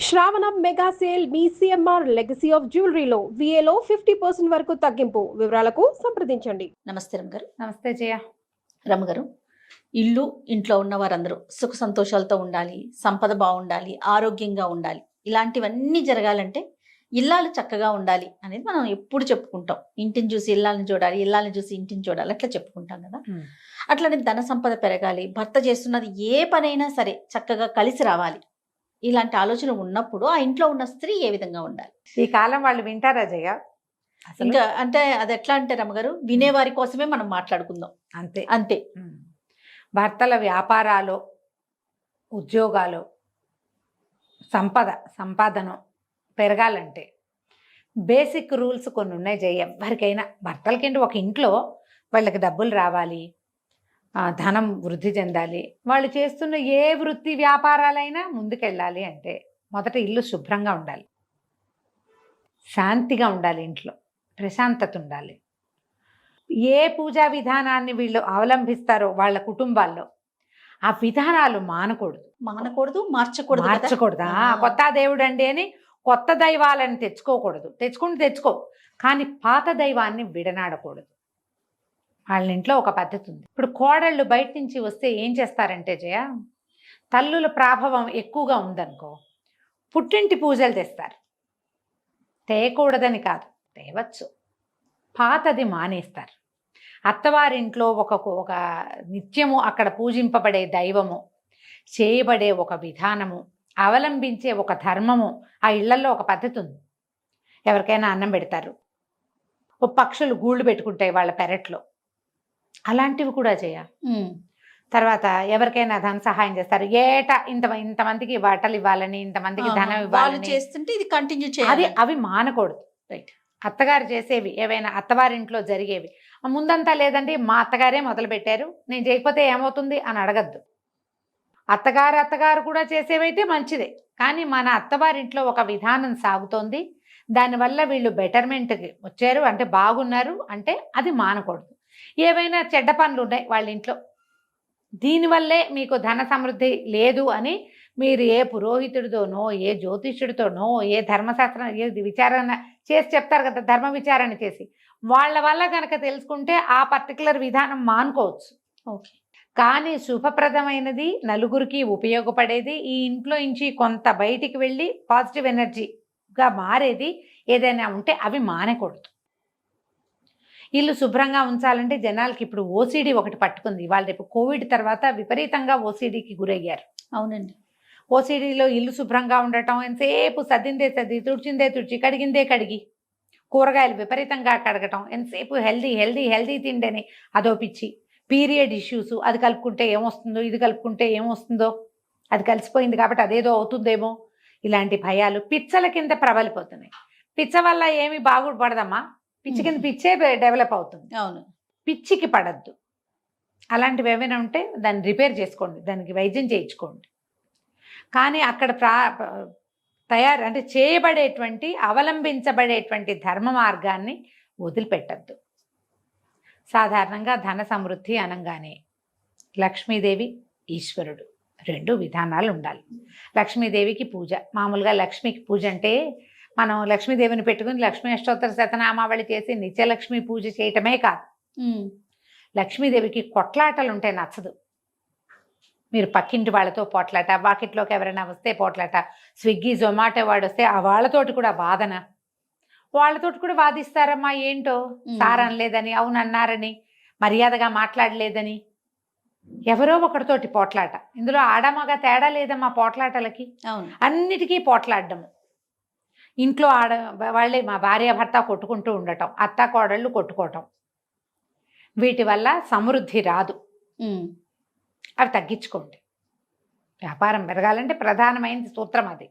శ్రావణ mega sale మీ CMR legacy of జ్యువెలరీలో విఏలో 50% వరకు తగ్గింపు. వివరాలకు సంప్రదించండి. నమస్తే రమ్మగారు. నమస్తే జయ. రమ్మగారు, ఇల్లు ఇంట్లో ఉన్న వారందరూ సుఖ సంతోషాలతో ఉండాలి, సంపద బాగుండాలి, ఆరోగ్యంగా ఉండాలి. ఇలాంటివన్నీ జరగాలంటే ఇల్లాలు చక్కగా ఉండాలి అనేది మనం ఎప్పుడు చెప్పుకుంటాం. ఇంటిని చూసి ఇల్లాలని చూడాలి, ఇల్లాలని చూసి ఇంటిని చూడాలి, అట్లా చెప్పుకుంటాం కదా. అట్లనే ధన సంపద పెరగాలి, భర్త చేస్తున్నది ఏ పనైనా సరే చక్కగా కలిసి రావాలి. ఇలాంటి ఆలోచన ఉన్నప్పుడు ఆ ఇంట్లో ఉన్న స్త్రీ ఏ విధంగా ఉండాలి? ఈ కాలం వాళ్ళు వింటారా జయ? ఇంకా అంటే అది ఎట్లా అంటే రమ్మగారు, వినేవారి కోసమే మనం మాట్లాడుకుందాం. అంతే అంతే. భర్తల వ్యాపారాలు, ఉద్యోగాలు, సంపాదన పెరగాలంటే బేసిక్ రూల్స్ కొన్ని ఉన్నాయి జయ. ఎవరికైనా భర్తలకేంటి, ఒక ఇంట్లో వాళ్ళకి డబ్బులు రావాలి, ధనం వృద్ధి చెందాలి, వాళ్ళు చేస్తున్న ఏ వృత్తి వ్యాపారాలైనా ముందుకెళ్ళాలి అంటే మొదట ఇల్లు శుభ్రంగా ఉండాలి, శాంతిగా ఉండాలి, ఇంట్లో ప్రశాంతత ఉండాలి. ఏ పూజా విధానాన్ని వీళ్ళు అవలంబిస్తారో వాళ్ళ కుటుంబాల్లో ఆ విధానాలు మానకూడదు, మార్చకూడదా. కొత్త దేవుడు అండి అని కొత్త దైవాలను తెచ్చుకోకూడదు. తెచ్చుకో, కానీ పాత దైవాన్ని విడనాడకూడదు. వాళ్ళ ఇంట్లో ఒక పద్ధతి ఉంది. ఇప్పుడు కోడళ్ళు బయట నుంచి వస్తే ఏం చేస్తారంటే జయ, తల్లుల ప్రభావం ఎక్కువగా ఉందనుకో, పుట్టింటి పూజలు తెస్తారు. తేయకూడదని కాదు, తేవచ్చు, పాతది మానేస్తారు. అత్తవారింట్లో ఒక నిత్యము అక్కడ పూజింపబడే దైవము, చేయబడే ఒక విధానము, అవలంబించే ఒక ధర్మము, ఆ ఇళ్లలో ఒక పద్ధతి ఉంది. ఎవరికైనా అన్నం పెడతారు, ఓ పక్షులు గూళ్ళు పెట్టుకుంటాయి వాళ్ళ పెరట్లో, అలాంటివి కూడా చేయ. తర్వాత ఎవరికైనా ధన సహాయం చేస్తారు, ఏటా ఇంతమందికి బట్టలు ఇవ్వాలని, ఇంతమందికి ధనం ఇవ్వాలని చేస్తుంటే ఇది కంటిన్యూ చేయాలి. అవి మానకూడదు. రైట్. అత్తగారు చేసేవి ఏవైనా, అత్తవారింట్లో జరిగేవి ముందంతా లేదండి మా అత్తగారే మొదలు పెట్టారు, నేను చేయకపోతే ఏమవుతుంది అని అడగద్దు. అత్తగారు కూడా చేసేవైతే మంచిదే, కానీ మన అత్తవారింట్లో ఒక విధానం సాగుతోంది, దానివల్ల వీళ్ళు బెటర్మెంట్కి వచ్చారు అంటే బాగున్నారు అంటే అది మానకూడదు. ఏవైనా చెడ్డ పనులు ఉన్నాయి వాళ్ళ ఇంట్లో, దీనివల్లే మీకు ధన సమృద్ధి లేదు అని మీరు ఏ పురోహితుడితోనో, ఏ జ్యోతిష్యుడితోనో, ఏ ధర్మశాస్త్రం, ఏ విచారణ చేసి చెప్తారు కదా, ధర్మ విచారణ చేసి వాళ్ళ వల్ల కనుక తెలుసుకుంటే ఆ పర్టికులర్ విధానం మానుకోవచ్చు. ఓకే. కానీ శుభప్రదమైనది, నలుగురికి ఉపయోగపడేది, ఈ ఇంట్లో నుంచి కొంత బయటికి వెళ్ళి పాజిటివ్ ఎనర్జీగా మారేది ఏదైనా ఉంటే అవి మానకూడదు. ఇల్లు శుభ్రంగా ఉంచాలంటే జనాలకి ఇప్పుడు ఓసిడి ఒకటి పట్టుకుంది. వాళ్ళు రేపు కోవిడ్ తర్వాత విపరీతంగా ఓసిడికి గురయ్యారు. అవునండి. ఓసిడిలో ఇల్లు శుభ్రంగా ఉండటం, ఎంతసేపు సర్దిందే సర్ది, తుడిచిందే తుడిచి, కడిగిందే కడిగి, కూరగాయలు విపరీతంగా కడగటం, ఎంతసేపు హెల్దీ తిండని అదో పిచ్చి. పీరియడ్ ఇష్యూస్, అది కలుపుకుంటే ఏమొస్తుందో, ఇది కలుపుకుంటే ఏమొస్తుందో, అది కలిసిపోయింది కాబట్టి అదేదో అవుతుందేమో, ఇలాంటి భయాలు పిచ్చల కింద ప్రబలిపోతున్నాయి. పిచ్చ వల్ల ఏమి బాగుపడదమ్మా, పిచ్చి కింద పిచ్చే డెవలప్ అవుతుంది. అవును. పిచ్చికి పడద్దు. అలాంటివి ఏమైనా ఉంటే దాన్ని రిపేర్ చేసుకోండి, దానికి వైద్యం చేయించుకోండి. కానీ అక్కడ అంటే చేయబడేటువంటి, అవలంబించబడేటువంటి ధర్మ మార్గాన్ని వదిలిపెట్టద్దు. సాధారణంగా ధన సమృద్ధి అనగానే లక్ష్మీదేవి, ఈశ్వరుడు రెండు విధానాలు ఉండాలి. లక్ష్మీదేవికి పూజ, మామూలుగా లక్ష్మికి పూజ అంటే మనం లక్ష్మీదేవిని పెట్టుకుని లక్ష్మీ అష్టోత్తర శతనామావళి చేసి నిత్యలక్ష్మి పూజ చేయటమే కాదు. లక్ష్మీదేవికి కొట్లాటలు ఉంటే నచ్చదు. మీరు పక్కింటి వాళ్ళతో పోట్లాట, వాకిట్లోకి ఎవరైనా వస్తే పోట్లాట, స్విగ్గీ జొమాటో వాడు వస్తే ఆ వాళ్ళతోటి కూడా వాదన, వాళ్ళతోటి కూడా వాదిస్తారమ్మా. ఏంటో సార్ అనలేదని, అవునన్నారని, మర్యాదగా మాట్లాడలేదని, ఎవరో ఒకటితోటి పోట్లాట. ఇందులో ఆడమగ తేడా లేదమ్మా పోట్లాటలకి. అన్నిటికీ పోట్లాడము. ఇంట్లో వాళ్ళే మా భార్యాభర్త కొట్టుకుంటూ ఉండటం, అత్త కోడళ్ళు కొట్టుకోవటం, వీటి వల్ల సమృద్ధి రాదు. అవి తగ్గించుకోండి. వ్యాపారం పెరగాలంటే ప్రధానమైన సూత్రం అది.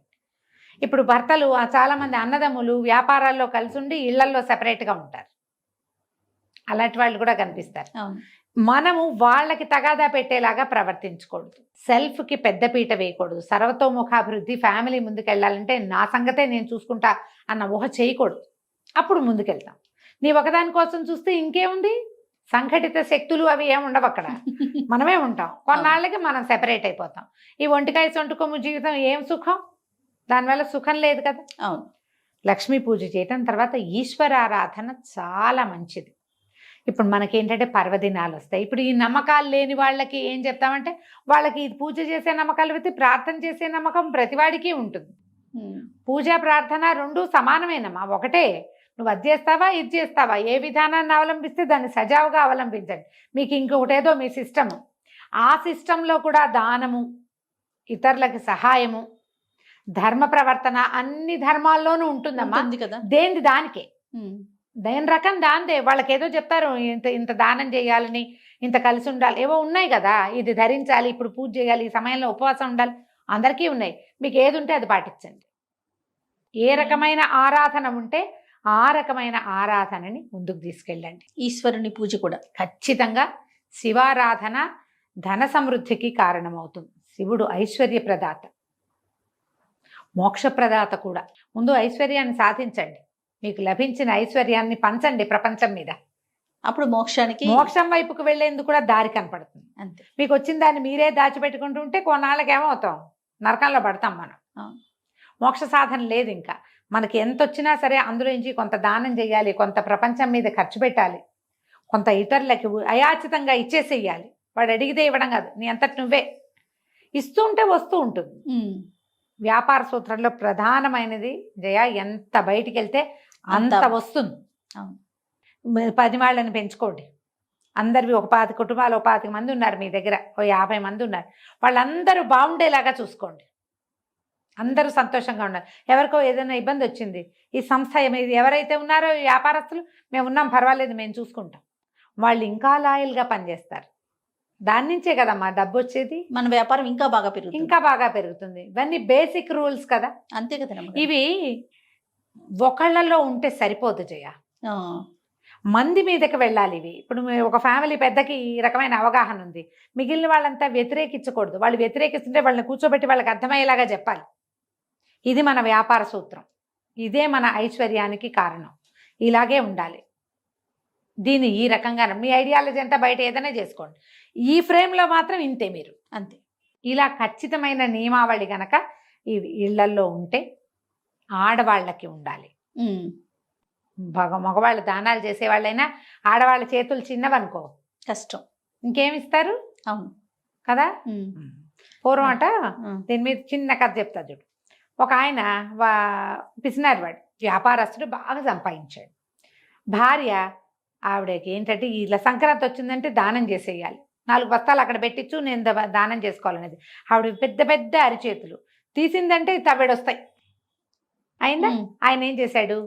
ఇప్పుడు భర్తలు చాలామంది అన్నదమ్ములు వ్యాపారాల్లో కలిసి ఉండి ఇళ్లల్లో సెపరేట్గా ఉంటారు. అలాంటి వాళ్ళు కూడా కనిపిస్తారు. మనము వాళ్ళకి తగాదా పెట్టేలాగా ప్రవర్తించకూడదు. సెల్ఫ్కి పెద్దపీట వేయకూడదు. సర్వతోముఖాభివృద్ధి, ఫ్యామిలీ ముందుకెళ్ళాలంటే నా సంగతే నేను చూసుకుంటా అన్న ఊహ చేయకూడదు. అప్పుడు ముందుకెళ్తాం. నీ ఒకదాని కోసం చూస్తే ఇంకేముంది, సంఘటిత శక్తులు అవి ఏముండవు అక్కడ, మనమే ఉంటాం. కొన్నాళ్ళకి మనం సెపరేట్ అయిపోతాం. ఈ ఒంటికాయ సొంటి కొమ్ము జీవితం ఏం సుఖం. దానివల్ల సుఖం లేదు కదా. అవును. లక్ష్మీ పూజ చేయటం, తర్వాత ఈశ్వరారాధన చాలా మంచిది. ఇప్పుడు మనకేంటంటే పర్వదినాలు వస్తాయి. ఇప్పుడు ఈ నమ్మకాలు లేని వాళ్ళకి ఏం చెప్తామంటే, వాళ్ళకి ఇది పూజ చేసే నమ్మకాలు అయితే ప్రార్థన చేసే నమ్మకం ప్రతివాడికి ఉంటుంది. పూజ ప్రార్థన రెండు సమానమేనమ్మా, ఒకటే. నువ్వు అది చేస్తావా ఇది చేస్తావా, ఏ విధానాన్ని అవలంబిస్తే దాన్ని సజావుగా అవలంబించండి. మీకు ఇంకొకటేదో మీ సిస్టము, ఆ సిస్టంలో కూడా దానము, ఇతరులకి సహాయము, ధర్మ ప్రవర్తన అన్ని ధర్మాల్లోనూ ఉంటుందమ్మా. కదా, దేనిది దానికే, దేని రకం దాందే. వాళ్ళకి ఏదో చెప్తారు, ఇంత ఇంత దానం చేయాలని, ఇంత కలిసి ఉండాలి, ఏవో ఉన్నాయి కదా, ఇది ధరించాలి, ఇప్పుడు పూజ చేయాలి, ఈ సమయంలో ఉపవాసం ఉండాలి, అందరికీ ఉన్నాయి. మీకు ఏది ఉంటే అది పాటించండి. ఏ రకమైన ఆరాధన ఉంటే ఆ రకమైన ఆరాధనని ముందుకు తీసుకెళ్ళండి. ఈశ్వరుని పూజ కూడా ఖచ్చితంగా శివారాధన ధన సమృద్ధికి కారణమవుతుంది. శివుడు ఐశ్వర్య ప్రదాత, మోక్ష ప్రదాత కూడా. ముందు ఐశ్వర్యాన్ని సాధించండి, మీకు లభించిన ఐశ్వర్యాన్ని పంచండి ప్రపంచం మీద. అప్పుడు మోక్షం వైపుకు వెళ్లేందుకు కూడా దారి కనపడుతుంది. అంతే. మీకు వచ్చిన దాన్ని మీరే దాచిపెట్టుకుంటూ ఉంటే కొన్నాళ్ళకి ఏమవుతాం, నరకంలో పడతాం మనం. మోక్ష సాధన లేదు. ఇంకా మనకి ఎంత వచ్చినా సరే అందులో నుంచి కొంత దానం చేయాలి, కొంత ప్రపంచం మీద ఖర్చు పెట్టాలి, కొంత ఇతరులకి అయాచితంగా ఇచ్చేసేయాలి. వాడు అడిగితే ఇవ్వడం కాదు, నీ అంతటి నువ్వే ఇస్తూ ఉంటే వస్తూ ఉంటుంది. వ్యాపార సూత్రంలో ప్రధానమైనది జయ, ఎంత బయటికి వెళ్తే అంత వస్తుంది. 10 వాళ్ళని పెంచుకోండి. అందరివి ఒక 5 కుటుంబాలు, 5 మంది ఉన్నారు మీ దగ్గర, 50 మంది ఉన్నారు, వాళ్ళందరూ బాగుండేలాగా చూసుకోండి. అందరూ సంతోషంగా ఉన్నారు. ఎవరికో ఏదైనా ఇబ్బంది వచ్చింది, ఈ సంస్థ ఎవరైతే ఉన్నారో వ్యాపారస్తులు, మేము ఉన్నాం పర్వాలేదు మేము చూసుకుంటాం, వాళ్ళు ఇంకా లాయల్గా పనిచేస్తారు. దాని నుంచే కదమ్మా డబ్బు వచ్చేది. మన వ్యాపారం ఇంకా బాగా పెరుగుతుంది. ఇవన్నీ బేసిక్ రూల్స్ కదా. అంతే కదా. ఇవి ఒకళ్ళలో ఉంటే సరిపోదు జయ, మంది మీదకి వెళ్ళాలి ఇవి. ఇప్పుడు ఒక ఫ్యామిలీ పెద్దకి ఈ రకమైన అవగాహన ఉంది, మిగిలిన వాళ్ళంతా వ్యతిరేకించకూడదు. వాళ్ళు వ్యతిరేకిస్తుంటే వాళ్ళని కూర్చోబెట్టి వాళ్ళకి అర్థమయ్యేలాగా చెప్పాలి. ఇది మన వ్యాపార సూత్రం, ఇదే మన ఐశ్వర్యానికి కారణం. ఇలాగే ఉండాలి. దీన్ని ఈ రకంగా మీ ఐడియాలజీ అంతా బయట ఏదైనా చేసుకోండి, ఈ ఫ్రేమ్లో మాత్రం ఇంతే మీరు, అంతే. ఇలా ఖచ్చితమైన నియమావళి గనక ఈ ఇళ్లల్లో ఉంటే ఆడవాళ్ళకి ఉండాలి. మగవాళ్ళు దానాలు చేసేవాళ్ళైనా ఆడవాళ్ళ చేతులు చిన్నవనుకో కష్టం, ఇంకేమిస్తారు. అవును కదా. పూర్వం అట దీని మీద చిన్న కథ చెప్తా చూడు. ఒక ఆయన పిసినారు, వాడు వ్యాపారస్తుడు, బాగా సంపాదించాడు. భార్య ఆవిడకి ఏంటంటే ఇలా సంక్రాంతి వచ్చిందంటే దానం చేసేయాలి, 4 బస్తాలు అక్కడ పెట్టించు, నేను దానం చేసుకోవాలనేది. ఆవిడ పెద్ద పెద్ద అరిచేతులు, తీసిందంటే తవ్వేడొస్తాయి. అయిందా. ఆయన ఏం చేశాడు,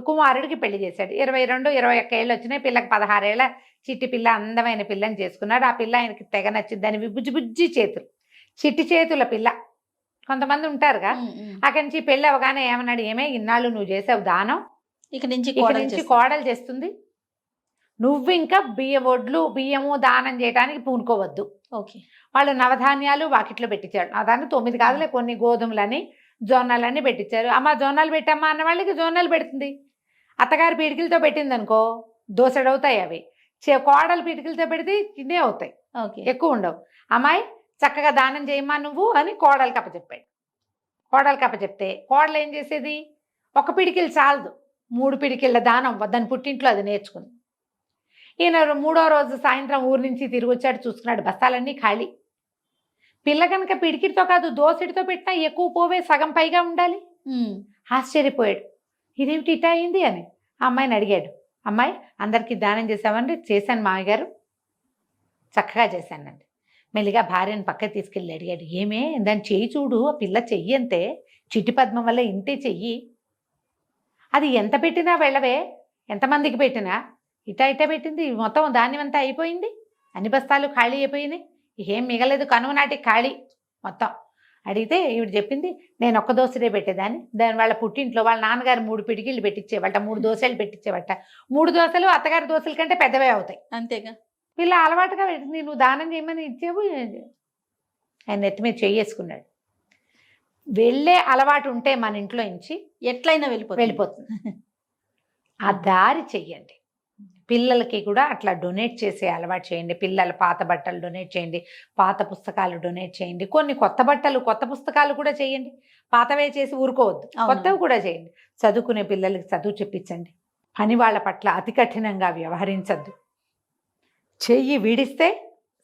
కుమారుడికి పెళ్లి చేశాడు. 22-21 ఏళ్ళు వచ్చినాయి, పిల్లకి 16 ఏళ్ళ చిట్టి పిల్ల, అందమైన పిల్లని చేసుకున్నాడు. ఆ పిల్ల ఆయనకి తెగ నచ్చింది. దాని బుజ్జి బుజ్జి చేతులు, చిట్టి చేతుల పిల్ల. కొంతమంది ఉంటారుగా. అక్కడి నుంచి పెళ్ళి అవగానే ఏమన్నాడు, ఏమే ఇన్నాళ్ళు నువ్వు చేసావు దానం, ఇక నుంచి కోడలు చేస్తుంది, నువ్వు ఇంకా ఒడ్లు బియ్యము దానం చేయడానికి పూనుకోవద్దు. ఓకే. వాళ్ళు నవధాన్యాలు వాకిట్లో పెట్టించాడు. దాన్ని 9 కాదులే, కొన్ని గోధుమలని జొన్నలని పెట్టించారు. అమ్మ జొన్నలు పెట్టమ్మా అన్న వాళ్ళకి జొన్నలు పెడుతుంది. అత్తగారి పీడికిలతో పెట్టింది అనుకో దోసెడవుతాయి అవి. కోడలు పీడికిలతో పెడితే చిన్నే అవుతాయి, ఎక్కువ ఉండవు. అమ్మాయి చక్కగా దానం చేయమ్మా నువ్వు అని కోడలికి అప్పచెప్పాడు. కోడలికి అప్పచెప్తే కోడలు ఏం చేసేది, 1 పిడికిలు చాలదు, 3 పిడికిళ్ళ దానం దాని పుట్టింట్లో అది నేర్చుకుంది. ఈయన 3వ రోజు సాయంత్రం ఊరి నుంచి తిరిగి వచ్చాడు, చూసుకున్నాడు బస్తాలన్నీ ఖాళీ. పిల్ల కనుక పిడికిడితో కాదు దోసెడితో పెట్టినా ఎక్కువ పోవే, సగం పైగా ఉండాలి. ఆశ్చర్యపోయాడు, ఇదేమిటి ఇటా అయింది అని. ఆ అమ్మాయిని అడిగాడు, అమ్మాయి అందరికీ దానం చేసామంటే, చేశాను మామయ్య గారు, చక్కగా చేశానండి. మెల్లిగా భార్యను పక్కకి తీసుకెళ్ళి అడిగాడు, ఏమే దాన్ని చెయ్యి చూడు, ఆ పిల్ల చెయ్యి అంతే, చిట్టి పద్మం వల్ల ఇంతే చెయ్యి, అది ఎంత పెట్టినా వెళ్ళవే, ఎంతమందికి పెట్టినా ఇటా పెట్టింది, మొత్తం ధాన్యం అంతా అయిపోయింది, అన్ని బస్తాలు ఖాళీ అయిపోయినాయి, ఏం మిగలేదు, కనుమ నాటికి ఖాళీ మొత్తం. అడిగితే ఈవిడ చెప్పింది, నేను 1 దోసెడే పెట్టేదాన్ని, దాని వాళ్ళ పుట్టింట్లో వాళ్ళ నాన్నగారు 3 పిడికిళ్ళు పెట్టించేవాళ్ళ, 3 దోసెలు పెట్టించేవాట. 3 దోసెలు అత్తగారి దోసెల కంటే పెద్దవే అవుతాయి, అంతేగా. పిల్ల అలవాటుగా పెట్టింది, నువ్వు దానం చేయమని ఇచ్చేవు. ఆయన నెత్తి మీద చెయ్యేసుకున్నాడు. వెళ్ళే అలవాటు ఉంటే మన ఇంట్లో నుంచి ఎట్లయినా వెళ్ళిపోతుంది. ఆ దారి చెయ్యండి. పిల్లలకి కూడా అట్లా డొనేట్ చేసే అలవాటు చేయండి. పిల్లల పాత బట్టలు డొనేట్ చేయండి, పాత పుస్తకాలు డొనేట్ చేయండి, కొన్ని కొత్త బట్టలు కొత్త పుస్తకాలు కూడా చేయండి. పాతవే చేసి ఊరుకోవద్దు, అవును. కొత్తవి కూడా చేయండి. చదువుకునే పిల్లలకి చదువు చెప్పించండి. పని వాళ్ళ పట్ల అతి కఠినంగా వ్యవహరించద్దు. చెయ్యి విడిస్తే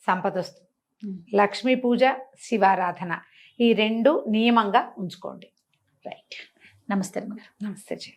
సంపద వస్తుంది. లక్ష్మీ పూజ, శివారాధన ఈ 2 నియమంగా ఉంచుకోండి. రైట్. నమస్తే అమ్మగారు. నమస్తే జీ.